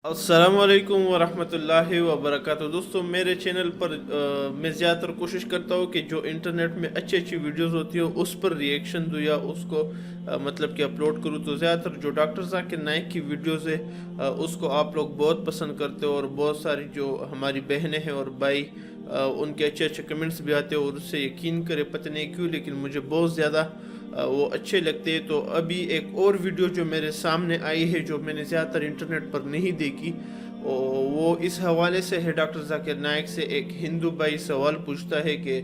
अस्सलामुअलैकुम वरहमतुल्लाहि वबरकातुहू। दोस्तों, मेरे चैनल पर मैं ज़्यादातर कोशिश करता हूँ कि जो इंटरनेट में अच्छी अच्छी वीडियोस होती हो उस पर रिएक्शन दूँ या उसको मतलब कि अपलोड करूँ। तो ज़्यादातर जो डॉक्टर ज़ाकिर नाइक की वीडियोस है उसको आप लोग बहुत पसंद करते हो और बहुत सारी जो हमारी बहनें हैं और भाई उनके अच्छे अच्छे कमेंट्स भी आते हो और उससे यकीन करे पता नहीं क्यों लेकिन मुझे बहुत ज़्यादा वो अच्छे लगते हैं। तो अभी एक और वीडियो जो मेरे सामने आई है जो मैंने ज़्यादातर इंटरनेट पर नहीं देखी, वो इस हवाले से है। डॉक्टर जाकिर नाइक से एक हिंदू भाई सवाल पूछता है कि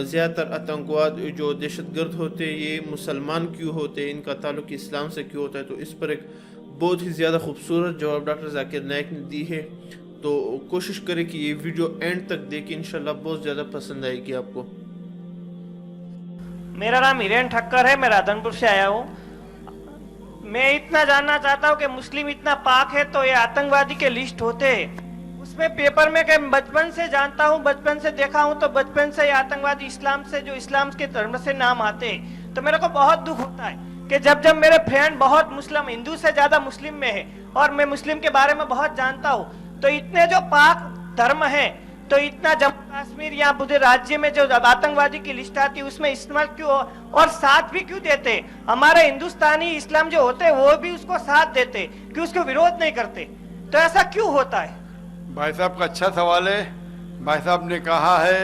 ज़्यादातर आतंकवाद जो दहशतगर्द होते हैं ये मुसलमान क्यों होते हैं, इनका ताल्लुक इस्लाम से क्यों होता है। तो इस पर एक बहुत ही ज़्यादा खूबसूरत जवाब डॉक्टर जाकिर नाइक ने दी है। तो कोशिश करें कि ये वीडियो एंड तक देखें, इंशाल्लाह बहुत ज़्यादा पसंद आएगी आपको। मेरा नाम हिरेन ठक्कर है, मैं राधनपुर से आया हूँ। मैं इतना जानना चाहता हूँ कि मुस्लिम इतना पाक है तो ये आतंकवादी के लिस्ट होते हैं उसमें पेपर में कि बचपन से जानता हूँ, बचपन से देखा हूँ, तो बचपन से ये आतंकवादी इस्लाम से जो इस्लाम के धर्म से नाम आते हैं तो मेरे को बहुत दुख होता है कि जब जब मेरे फ्रेंड बहुत मुस्लिम, हिंदू से ज्यादा मुस्लिम में है और मैं मुस्लिम के बारे में बहुत जानता हूँ, तो इतने जो पाक धर्म है तो इतना जम्मू कश्मीर या पूरे राज्य में जो आतंकवादी की लिस्ट आती है उसमें इस्तेमाल क्यों और साथ भी क्यों देते। हमारे हिंदुस्तानी इस्लाम जो होते हैं वो भी उसको साथ देते, क्यों उसको विरोध नहीं करते, तो ऐसा क्यों होता है? भाई साहब का अच्छा सवाल है। भाई साहब ने कहा है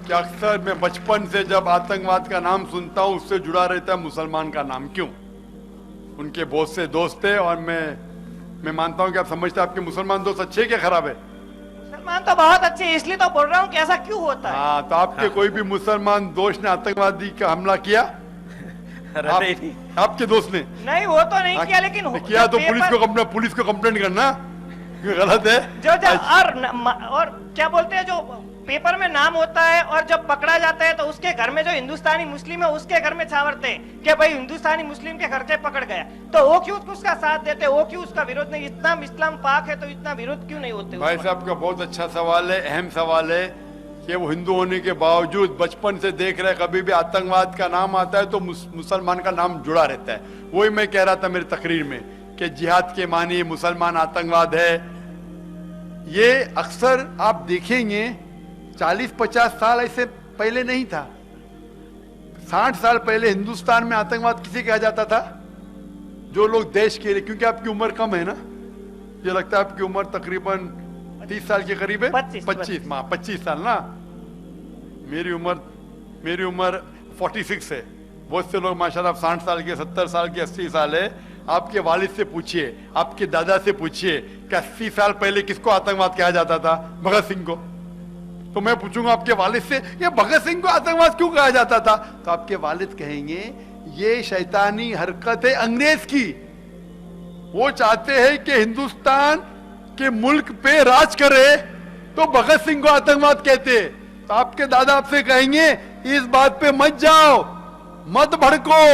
कि अक्सर मैं बचपन से जब आतंकवाद का नाम सुनता हूँ उससे जुड़ा रहता है मुसलमान का नाम। क्यों? उनके बहुत से दोस्त थे और मैं मानता हूँ कि आप समझते हैं आपके मुसलमान दोस्त अच्छे क्या खराब है? मुसलमान तो बहुत अच्छे, इसलिए तो बोल रहा हूँ कि ऐसा क्यों होता है। हाँ, तो आपके कोई भी मुसलमान दोस्त ने आतंकवादी का हमला किया? आपके दोस्त ने नहीं, वो तो नहीं किया, लेकिन किया तो पुलिस को कंप्लेंट करना गलत है। और क्या बोलते हैं, जो पेपर में नाम होता है और जब पकड़ा जाता है तो उसके घर में जो हिंदुस्तानी मुस्लिम है उसके घर में छावरते हैं कि भाई हिंदुस्तानी मुस्लिम के घर से पकड़ गया, तो वो क्यों उसका साथ देते, वो क्यों उसका विरोध नहीं? इतना इस्लाम पाक है तो इतना विरोध क्यों नहीं होते? भाई साहब का बहुत अच्छा सवाल है, अहम सवाल है कि वो हिंदू होने के बावजूद बचपन से देख रहे कभी भी आतंकवाद का नाम आता है तो मुसलमान का नाम जुड़ा रहता है। वही मैं कह रहा था मेरी तकरीर में कि जिहाद के मानी मुसलमान आतंकवाद है। ये अक्सर आप देखेंगे 40-50 साल ऐसे पहले नहीं था। 60 साल पहले हिंदुस्तान में आतंकवाद किसे कहा जाता था? जो लोग देश के लिए, क्योंकि आपकी उम्र कम है ना, ये लगता है आपकी उम्र तकरीबन 30 साल के करीब है। 25 साल ना। मेरी उम्र 46 है। बहुत से लोग माशाल्लाह 60 साल के, 70 साल के, 80 साल है। आपके वालिद से पूछिए, आपके दादा से पूछिए कि 80 साल पहले किसको आतंकवाद कहा जाता था? भगत सिंह को। तो मैं पूछूंगा आपके वालिद से ये भगत सिंह को आतंकवाद क्यों कहा जाता था, तो आपके वालिद कहेंगे ये शैतानी हरकत है अंग्रेज की। वो चाहते हैं कि हिंदुस्तान के मुल्क पे राज करे, तो भगत सिंह को आतंकवाद कहते। तो आपके दादा आपसे कहेंगे इस बात पे मत जाओ, मत भड़को,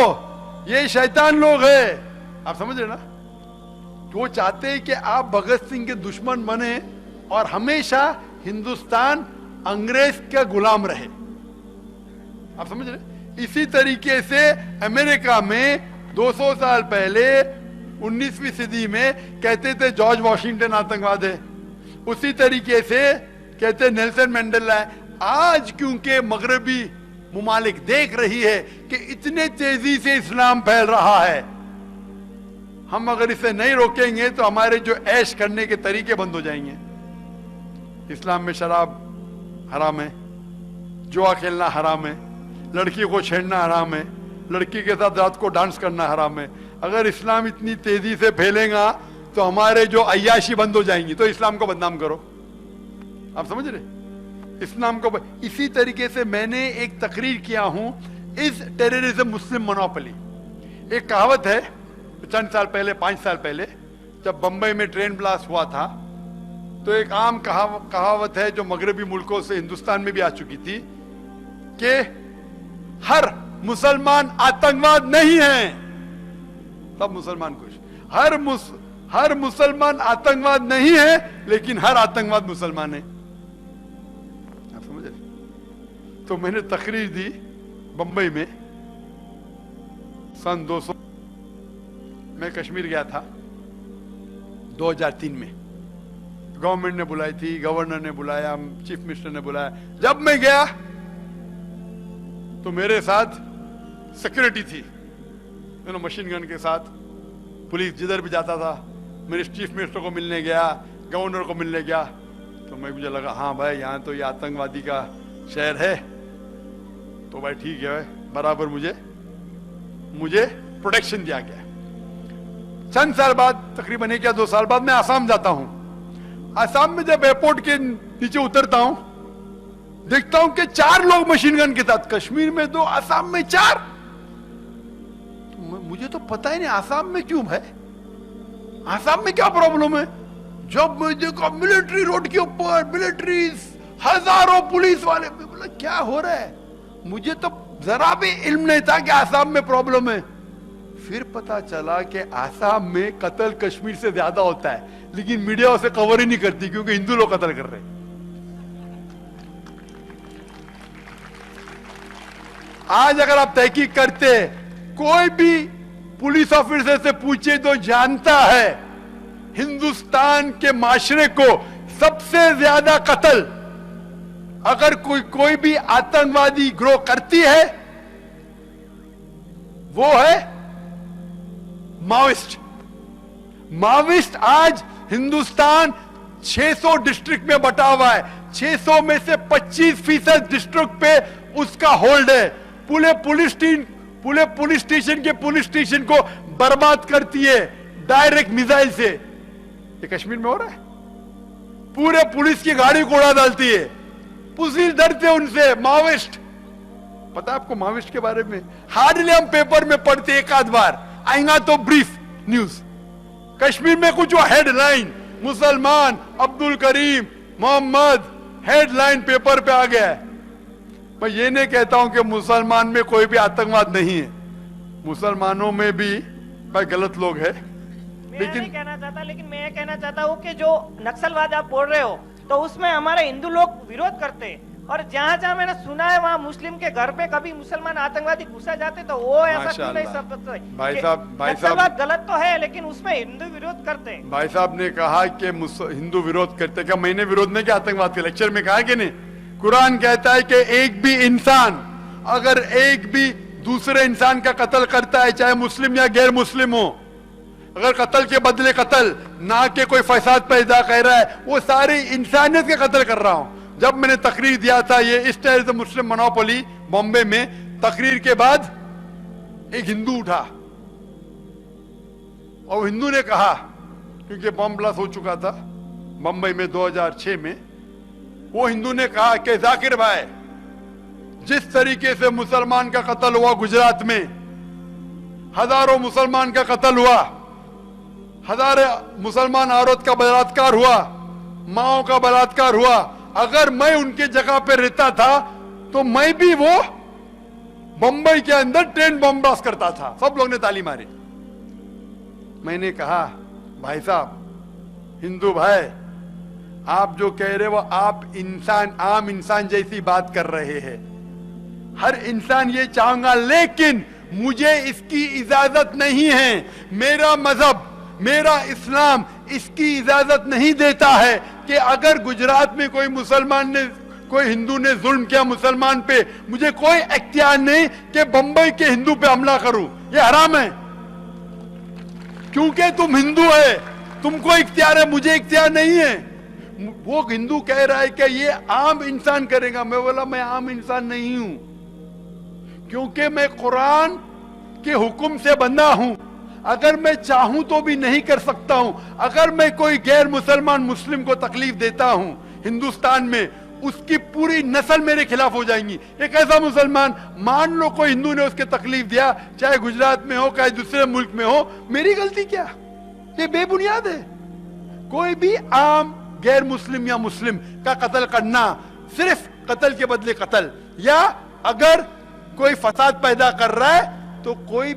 ये शैतान लोग हैं। आप समझ रहे ना? तो वो चाहते हैं कि आप भगत सिंह के दुश्मन बने और हमेशा हिंदुस्तान अंग्रेज का गुलाम रहे। आप समझ रहे? इसी तरीके से अमेरिका में 200 साल पहले 19वीं सदी में कहते थे जॉर्ज वॉशिंगटन आतंकवाद है, उसी तरीके से कहते नेल्सन मंडेला है। आज क्योंकि मगरबी मुमालिक देख रही है कि इतने तेजी से इस्लाम फैल रहा है, हम अगर इसे नहीं रोकेंगे तो हमारे जो ऐश करने के तरीके बंद हो जाएंगे। इस्लाम में शराब हराम है, जुआ खेलना हराम है, लड़की को छेड़ना हराम है, लड़की के साथ रात को डांस करना हराम है। अगर इस्लाम इतनी तेजी से फैलेगा तो हमारे जो अय्याशी बंद हो जाएंगी। तो इस्लाम को बदनाम करो। आप समझ रहे? इस्लाम को इसी तरीके से मैंने एक तकरीर किया हूं, इस टेररिज्म मुस्लिम मोनोपोली। एक कहावत है, चंद साल पहले, 5 साल पहले जब बंबई में ट्रेन ब्लास्ट हुआ था, तो एक आम कहावत है जो मगरबी मुल्कों से हिंदुस्तान में भी आ चुकी थी कि हर मुसलमान आतंकवाद नहीं है। सब मुसलमान खुश। हर मुसलमान आतंकवाद नहीं है, लेकिन हर आतंकवाद मुसलमान है। आप समझ रहे? तो मैंने तकरीर दी बंबई में सन 200, मैं कश्मीर गया था, 2003 में गवर्नमेंट ने बुलाई थी, गवर्नर ने बुलाया, चीफ मिनिस्टर ने बुलाया। जब मैं गया तो मेरे साथ सिक्योरिटी थी, मशीन गन के साथ। पुलिस जिधर भी जाता था, मेरे चीफ मिनिस्टर को मिलने गया, गवर्नर को मिलने गया, तो मुझे लगा हाँ भाई यहाँ तो ये आतंकवादी का शहर है, तो भाई ठीक है, बराबर मुझे प्रोटेक्शन दिया गया। चंद साल बाद, तकरीबन 1 या 2 साल बाद मैं आसाम जाता हूं। आसाम में जब एयरपोर्ट के नीचे उतरता हूं, देखता हूं कि 4 लोग मशीन गन के साथ, कश्मीर में 2, आसाम में 4। तो मुझे तो पता ही नहीं आसाम में क्यों है, आसाम में क्या प्रॉब्लम है। जब मैं देखा मिलिट्री रोड के ऊपर, मिलिट्री, हजारों पुलिस वाले, बोला क्या हो रहा है। मुझे तो जरा भी इल्म नहीं था कि आसाम में प्रॉब्लम है। फिर पता चला कि आसाम में कत्ल कश्मीर से ज्यादा होता है, लेकिन मीडिया उसे कवर ही नहीं करती क्योंकि हिंदू लोग कत्ल कर रहे हैं। आज अगर आप तहकीक करते, कोई भी पुलिस ऑफिसर से पूछे तो जानता है हिंदुस्तान के माशरे को सबसे ज्यादा कत्ल अगर कोई भी आतंकवादी ग्रोह करती है वो है माओइस्ट। माओइस्ट आज हिंदुस्तान 600 डिस्ट्रिक्ट में बटा हुआ है, 600 में से 25% डिस्ट्रिक्ट पे उसका होल्ड है। पूरे पुलिस स्टेशन के पुलिस स्टेशन को बर्बाद करती है डायरेक्ट मिसाइल से। ये कश्मीर में हो रहा है, पूरे पुलिस की गाड़ी को उड़ा डालती है, पुलिस डरते उनसे। माओइस्ट, पता है आपको माओइस्ट के बारे में? हार्डली हम पेपर में पढ़ते, एक आध बार आएगा तो ब्रीफ न्यूज। कश्मीर में कुछ हेडलाइन, मुसलमान अब्दुल करीम मोहम्मद, हेडलाइन पेपर पे आ गया है। मैं ये नहीं कहता हूं कि मुसलमान में कोई भी आतंकवाद नहीं है, मुसलमानों में भी भाई गलत लोग हैं, लेकिन नहीं कहना चाहता, लेकिन मैं ये कहना चाहता हूँ कि जो नक्सलवाद आप बोल रहे हो तो उसमें हमारे हिंदू लोग विरोध करते हैं, और जहाँ जहाँ मैंने सुना है वहाँ मुस्लिम के घर पे कभी मुसलमान आतंकवादी घुसा जाते तो वो ऐसा क्यों नहीं सकते? भाई साहब गलत तो है, लेकिन उसमें हिंदू विरोध करते हैं। भाई साहब ने कहा कि हिंदू विरोध करते, क्या मैंने विरोध नहीं किया आतंकवाद के? लेक्चर में कहा कि नहीं? कुरान कहता है कि एक भी इंसान अगर एक भी दूसरे इंसान का कत्ल करता है, चाहे मुस्लिम या गैर मुस्लिम हो, अगर कत्ल के बदले कत्ल, ना कि कोई फसाद पैदा कर रहा है, वो सारी इंसानियत का कत्ल कर रहा हूं। जब मैंने तकरीर दिया था ये इस द मुस्लिम मोनोपोली बॉम्बे में, तकरीर के बाद एक हिंदू उठा और हिंदू ने कहा, क्योंकि बम ब्लास्ट हो चुका था बंबई में 2006 में, वो हिंदू ने कहा कि जाकिर भाई, जिस तरीके से मुसलमान का कत्ल हुआ गुजरात में, हजारों मुसलमान का कत्ल हुआ, हजारों मुसलमान औरत का बलात्कार हुआ, माओ का बलात्कार हुआ, अगर मैं उनके जगह पे रहता था तो मैं भी वो बंबई के अंदर ट्रेन बम ब्लास्ट करता था। सब लोग ने ताली मारी। मैंने कहा भाई साहब, हिंदू भाई, आप जो कह रहे हो आप इंसान, आम इंसान जैसी बात कर रहे हैं, हर इंसान ये चाहूंगा, लेकिन मुझे इसकी इजाजत नहीं है। मेरा मजहब, मेरा इस्लाम इसकी इजाजत नहीं देता है कि अगर गुजरात में कोई मुसलमान ने, कोई हिंदू ने जुल्म किया मुसलमान पे, मुझे कोई इख्तियार नहीं कि बंबई के हिंदू पे हमला करूं। ये हराम है, क्योंकि तुम हिंदू है, तुमको इख्तियार है, मुझे इख्तियार नहीं है। वो हिंदू कह रहा है कि ये आम इंसान करेगा। मैं बोला मैं आम इंसान नहीं हूं, क्योंकि मैं कुरान के हुक्म से बंधा हूं। अगर मैं चाहूं तो भी नहीं कर सकता हूं। अगर मैं कोई गैर मुसलमान मुस्लिम को तकलीफ देता हूं हिंदुस्तान में, उसकी पूरी नस्ल मेरे खिलाफ हो जाएंगी। एक ऐसा मुसलमान, मान लो कोई हिंदू ने उसके तकलीफ दिया, चाहे गुजरात में हो चाहे दूसरे मुल्क में हो, मेरी गलती क्या? ये बेबुनियाद है। कोई भी आम गैर मुस्लिम या मुस्लिम का कत्ल करना, सिर्फ कत्ल के बदले कत्ल, या अगर कोई फसाद पैदा कर रहा है तो कोई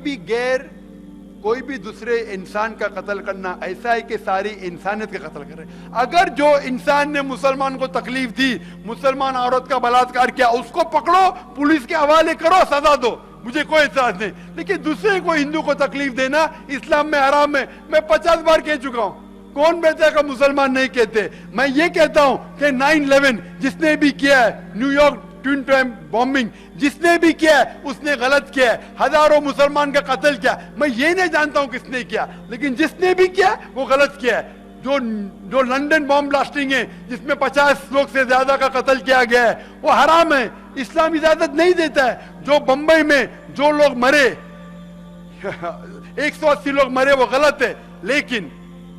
भी दूसरे इंसान का कत्ल करना ऐसा है कि सारी इंसानियत का कत्ल कर रहे। अगर जो इंसान ने मुसलमान को तकलीफ दी, मुसलमान औरत का बलात्कार किया, उसको पकड़ो, पुलिस के हवाले करो, सजा दो, मुझे कोई एतराज नहीं। लेकिन दूसरे को, हिंदू को तकलीफ देना इस्लाम में हराम है। मैं 50 बार कह चुका हूं, कौन कहता है कि मुसलमान नहीं कहते? मैं ये कहता हूं कि 9/11 जिसने भी किया है, न्यूयॉर्क ट्विन टाइम बॉम्बिंग जिसने भी किया है उसने गलत किया है, हजारों मुसलमान का कत्ल किया। मैं ये नहीं जानता हूं किसने किया, लेकिन जिसने भी किया वो गलत किया है। जो लंदन बॉम्ब ब्लास्टिंग है जिसमें 50 लोग से ज्यादा का कत्ल किया गया है, वो हराम है, इस्लाम इजाजत नहीं देता है। जो बंबई में जो लोग मरे 180 लोग मरे वो गलत है, लेकिन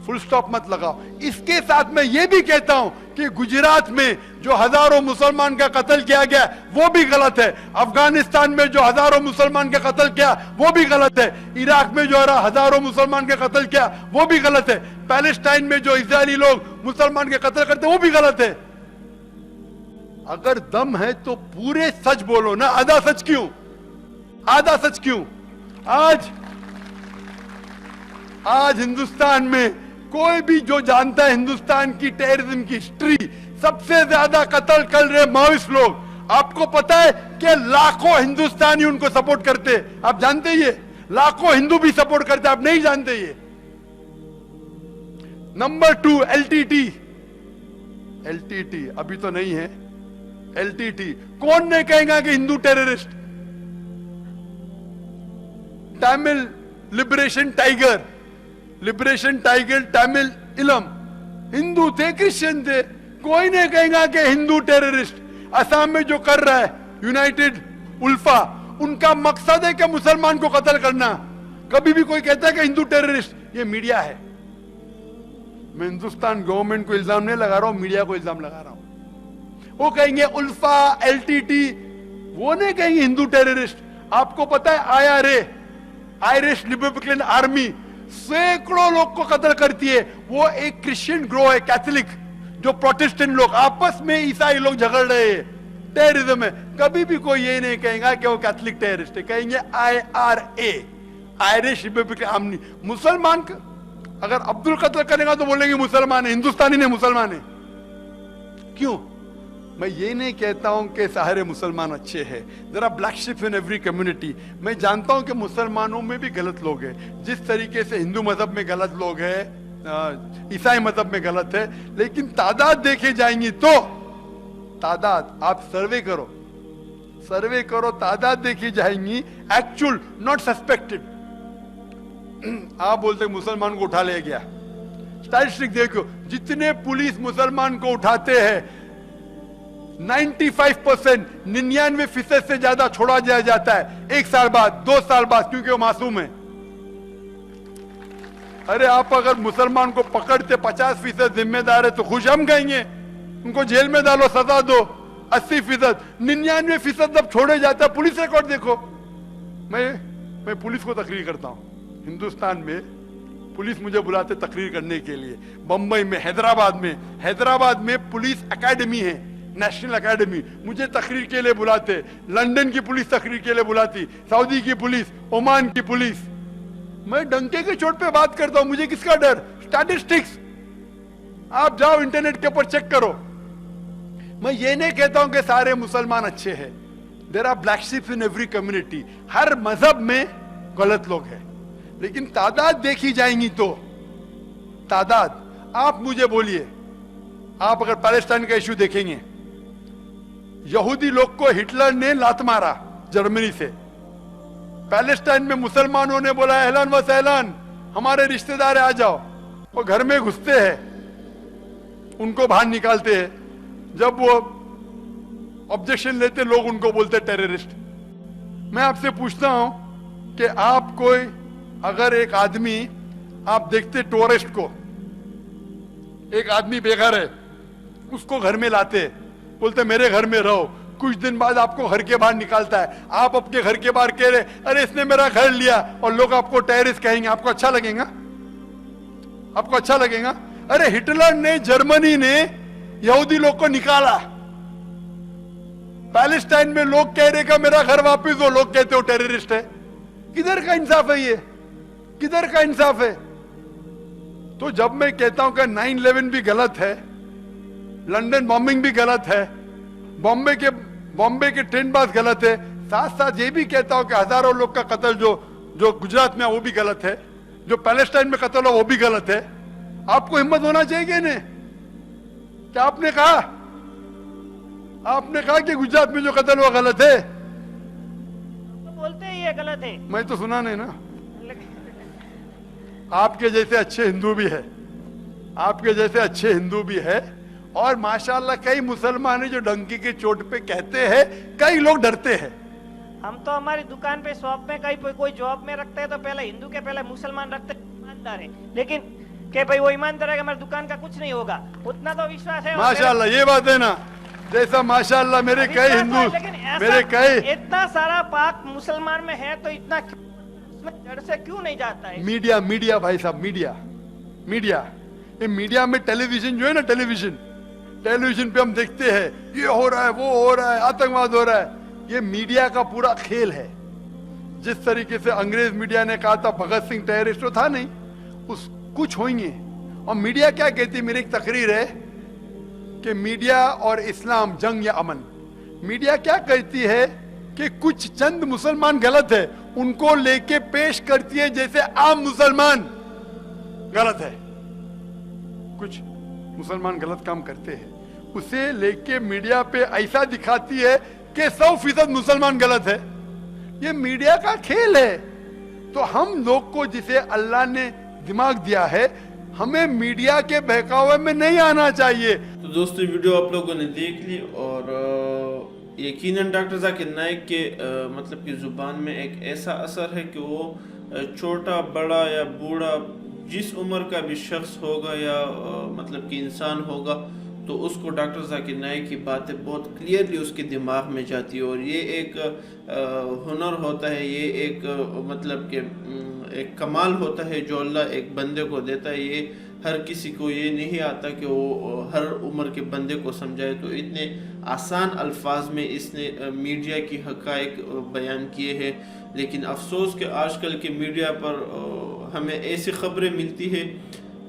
फुल स्टॉप मत लगाओ। इसके साथ मैं ये भी कहता हूं कि गुजरात में जो हजारों मुसलमान का कत्ल किया गया वो भी गलत है, अफगानिस्तान में जो हजारों मुसलमान का कत्ल किया वो भी गलत है, इराक में जो हजारों मुसलमान का कत्ल किया वो भी गलत है, पैलेस्टाइन में जो इजरायली लोग मुसलमान के कत्ल करते वो भी गलत है। अगर दम है तो पूरे सच बोलो ना, आधा सच क्यों? आधा सच क्यों? आज हिंदुस्तान में कोई भी जो जानता है हिंदुस्तान की टेररिज्म की हिस्ट्री, सबसे ज्यादा कत्ल कर रहे माओइस्ट लोग। आपको पता है कि लाखों हिंदुस्तानी उनको सपोर्ट करते, आप जानते ये? लाखों हिंदू भी सपोर्ट करते, आप नहीं जानते ये? नंबर 2 एलटीटी अभी तो नहीं है। एलटीटी कौन नहीं कहेगा कि Hindu terrorist? Tamil liberation tiger Tamil इलम हिंदू थे, क्रिश्चियन थे, कोई नहीं कहेगा कि हिंदू टेररिस्ट। असम में जो कर रहा है यूनाइटेड उल्फा, उनका मकसद है कि मुसलमान को कत्ल करना। कभी भी कोई कहता है कि हिंदू टेररिस्ट, ये मीडिया है। मैं हिंदुस्तान गवर्नमेंट को इल्जाम नहीं लगा रहा हूं, मीडिया को इल्जाम लगा रहा हूं। वो कहेंगे उल्फा एलटीटी, वो नहीं कहेंगे हिंदू टेररिस्ट। आपको पता है IRA आयरिश रिपब्लिकन आर्मी सैकड़ों लोग को कत्ल करती है। वो एक क्रिश्चियन ग्रोह है, कैथोलिक, जो प्रोटेस्टेंट लोग आपस में ईसाई लोग झगड़ रहे हैं, टेररिज्म है। कभी भी कोई ये नहीं कहेगा कि वो कैथोलिक टेररिस्ट है, कहेंगे IRA आयरिश रिपब्लिकन आर्मी। मुसलमान अगर अब्दुल कत्ल करेगा तो बोलेंगे मुसलमान है, हिंदुस्तानी नहीं मुसलमान है। क्यों? मैं ये नहीं कहता हूं कि सारे मुसलमान अच्छे हैं, there are black ships in every community. मैं जानता हूं कि मुसलमानों में भी गलत लोग हैं, जिस तरीके से हिंदू मजहब में गलत लोग हैं, ईसाई मजहब में गलत है, लेकिन तादाद देखे जाएंगी तो तादाद, आप सर्वे करो, तादाद देखी जाएंगी, एक्चुअल नॉट सस्पेक्टेड। आप बोलते मुसलमान को उठा ले गया, स्टैटिस्टिक देखो, जितने पुलिस मुसलमान को उठाते हैं 95%, 99% से ज्यादा छोड़ा दिया जाता है 1 साल बाद, 2 साल बाद, क्योंकि वो मासूम है। अरे आप अगर मुसलमान को पकड़ते 50% जिम्मेदार है तो खुश हम कहेंगे, उनको जेल में डालो, सजा दो। 80%, 99% जब छोड़े जाता है। पुलिस रिकॉर्ड देखो। मैं पुलिस को तकरीर करता हूं। हिंदुस्तान में पुलिस मुझे बुलाते तकरीर करने के लिए, बंबई में, हैदराबाद में पुलिस एकेडमी है, नेशनल एकेडमी, मुझे तकरीर के लिए बुलाते। लंदन की पुलिस तकरीर के लिए बुलाती, सऊदी की पुलिस, ओमान की पुलिस। मैं डंके के चोट पे बात करता हूं, मुझे किसका डर? स्टैटिस्टिक्स आप जाओ इंटरनेट के ऊपर चेक करो। मैं ये नहीं कहता हूं कि सारे मुसलमान अच्छे हैं, there are black ships in every community. हर मजहब में गलत लोग हैं, लेकिन तादाद देखी जाएंगी तो तादाद, आप मुझे बोलिए, आप अगर पैलेस्टाइन का इश्यू देखेंगे, यहूदी लोग को हिटलर ने लात मारा जर्मनी से, पैलेस्टाइन में मुसलमानों ने बोला एहलन व सहलन, हमारे रिश्तेदार आ जाओ, वो घर में घुसते हैं, उनको बाहर निकालते हैं। जब वो ऑब्जेक्शन लेते लोग उनको बोलते टेररिस्ट। मैं आपसे पूछता हूं कि आप कोई अगर एक आदमी, आप देखते टूरिस्ट को, एक आदमी बेघर है, उसको घर में लाते, बोलते मेरे घर में रहो, कुछ दिन बाद आपको घर के बाहर निकालता है, आप अपने घर के बाहर कह रहे अरे इसने मेरा घर लिया, और लोग आपको टेररिस्ट कहेंगे, आपको अच्छा लगेगा? आपको अच्छा लगेगा? अरे हिटलर ने, जर्मनी ने यहूदी लोग को निकाला, पैलेस्टाइन में लोग कह रहे का मेरा घर वापस हो, लोग कहते हो टेररिस्ट है। किधर का इंसाफ है ये? किधर का इंसाफ है? तो जब मैं कहता हूं कि 9/11 भी गलत है, लंदन बॉम्बिंग भी गलत है, बॉम्बे के ट्रेन बाज गलत है, साथ साथ ये भी कहता हूं कि हजारों लोग का कत्ल जो गुजरात में वो भी गलत है, जो पैलेस्टाइन में कत्ल हो वो भी गलत है। आपको हिम्मत होना चाहिए कि नहीं? क्या आपने कहा कि गुजरात में जो कत्ल हुआ गलत है? तो बोलते हैं ये गलत है। मैं तो सुना नहीं ना। आपके जैसे अच्छे हिंदू भी है, आपके जैसे अच्छे हिंदू भी है, और माशाल्लाह कई मुसलमान है जो डंकी की चोट पे कहते हैं, कई लोग डरते हैं। हम तो हमारी दुकान पे शॉप में कहीं कोई जॉब में रखते हैं तो पहले हिंदू के पहले मुसलमान रखते हैं, ईमानदार है, लेकिन के भाई वो ईमानदार है हमारी दुकान का कुछ नहीं होगा, उतना तो विश्वास है। माशाल्लाह ये बात है ना, जैसा माशाल्लाह मेरे कई हिंदू, मेरे कई इतना सारा पाक मुसलमान में है तो इतना उसमें जड़ से क्यों नहीं जाता है? मीडिया भाई साहब, मीडिया ये मीडिया में टेलीविजन जो है ना, टेलीविजन पे हम देखते हैं ये हो रहा है, वो हो रहा है, आतंकवाद हो रहा है, ये मीडिया का पूरा खेल है। जिस तरीके से अंग्रेज मीडिया ने कहा था भगत सिंह टेररिस्ट तो था नहीं, उस कुछ होंगे। और मीडिया क्या कहती है, मेरी एक तकरीर है कि मीडिया और इस्लाम जंग या अमन। मीडिया क्या कहती है कि कुछ चंद मुसलमान गलत है, उनको लेके पेश करती है जैसे आम मुसलमान गलत है। कुछ मुसलमान गलत काम करते हैं, उसे लेके मीडिया पे ऐसा दिखाती है कि 100% मुसलमान गलत है। ये मीडिया का खेल है। तो हम लोग को जिसे अल्लाह ने दिमाग दिया है, हमें मीडिया के बहकावे में नहीं आना चाहिए। तो दोस्तों वीडियो आप लोगों ने देख ली, और यकीनन डॉक्टर जाकिर नाइक के मतलब की जुबान में एक ऐसा असर है कि वो छोटा बड़ा या बूढ़ा जिस उम्र का भी शख्स होगा या मतलब कि इंसान होगा, तो उसको डॉक्टर जाकिर नाइक की बातें बहुत क्लियरली उसके दिमाग में जाती है। और ये एक हुनर होता है, ये एक मतलब कि एक कमाल होता है जो अल्लाह एक बंदे को देता है। ये हर किसी को ये नहीं आता कि वो हर उम्र के बंदे को समझाए। तो इतने आसान अल्फाज में इसने मीडिया की हक़ाइक़ बयान किए हैं। लेकिन अफसोस कि आजकल के मीडिया पर हमें ऐसी ख़बरें मिलती है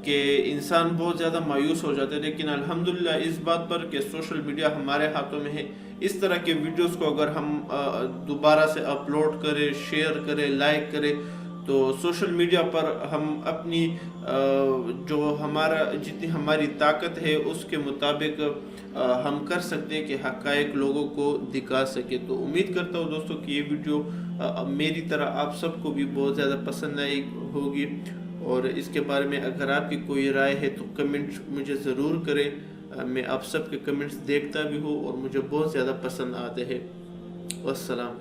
कि इंसान बहुत ज़्यादा मायूस हो जाता है। लेकिन अल्हम्दुलिल्लाह इस बात पर कि सोशल मीडिया हमारे हाथों में है, इस तरह के वीडियोस को अगर हम दोबारा से अपलोड करें, शेयर करें, लाइक करें, तो सोशल मीडिया पर हम अपनी जो हमारा जितनी हमारी ताकत है उसके मुताबिक हम कर सकते हैं कि हक़ाइक़ लोगों को दिखा सके। तो उम्मीद करता हूँ दोस्तों कि ये वीडियो मेरी तरह आप सबको भी बहुत ज़्यादा पसंद आई होगी। और इसके बारे में अगर आपकी कोई राय है तो कमेंट मुझे ज़रूर करें। मैं आप सब के कमेंट्स देखता भी हूँ और मुझे बहुत ज़्यादा पसंद आते हैं। वस्सलाम।